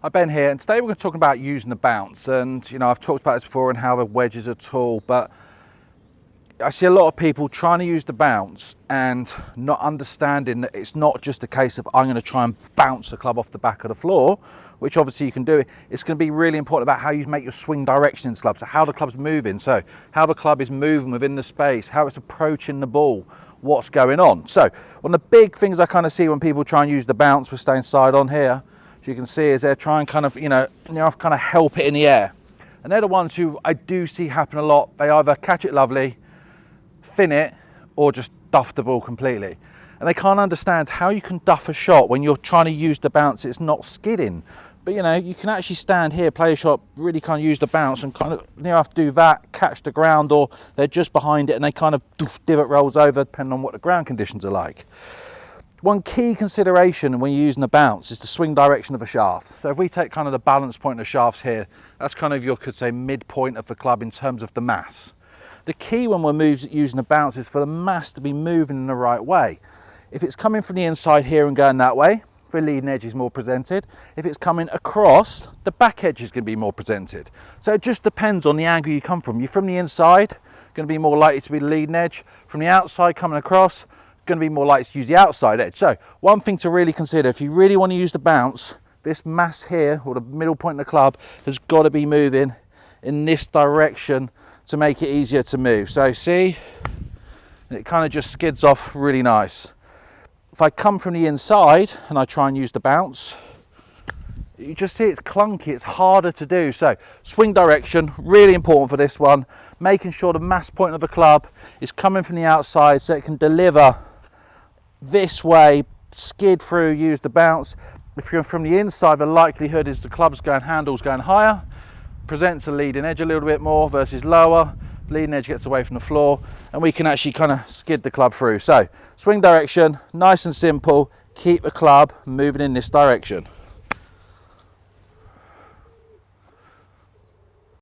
Hi, Ben here, and today we're going to talk about using the bounce. And you know, I've talked about this before and how the wedge is a tool, but I see a lot of people trying to use the bounce and not understanding that it's not just a case of I'm going to try and bounce the club off the back of the floor, which obviously you can do. It's going to be really important about how you make your swing direction in the club, so how the club's moving, so how the club is moving within the space, how it's approaching the ball, what's going on. So one of the big things I kind of see when people try and use the bounce, we're staying side on here, as you can see, is they're trying kind of, kind of help it in the air. And they're the ones who I do see happen a lot. They either catch it lovely, fin it, or just duff the ball completely. And they can't understand how you can duff a shot when you're trying to use the bounce. It's not skidding. But you can actually stand here, play a shot, really kind of use the bounce and kind of have to do that, catch the ground, or they're just behind it and they kind of divot rolls over depending on what the ground conditions are like. One key consideration when you're using the bounce is the swing direction of a shaft. So if we take kind of the balance point of the shafts here, that's kind of your, could say, midpoint of the club in terms of the mass. The key when we're using the bounce is for the mass to be moving in the right way. If it's coming from the inside here and going that way, the leading edge is more presented. If it's coming across, the back edge is going to be more presented. So it just depends on the angle you come from. You're from the inside, going to be more likely to be the leading edge. From the outside coming across, going to be more likely to use the outside edge. So one thing to really consider, if you really want to use the bounce, this mass here, or the middle point of the club, has got to be moving in this direction to make it easier to move. So see, it kind of just skids off really nice. If I come from the inside and I try and use the bounce, you just see it's clunky, it's harder to do. So swing direction, really important for this one. Making sure the mass point of the club is coming from the outside so it can deliver this way, skid through, use the bounce. If you're from the inside, the likelihood is the club's handle's going higher, presents the leading edge a little bit more versus lower. Leading edge gets away from the floor and we can actually kind of skid the club through. So swing direction, nice and simple, keep the club moving in this direction.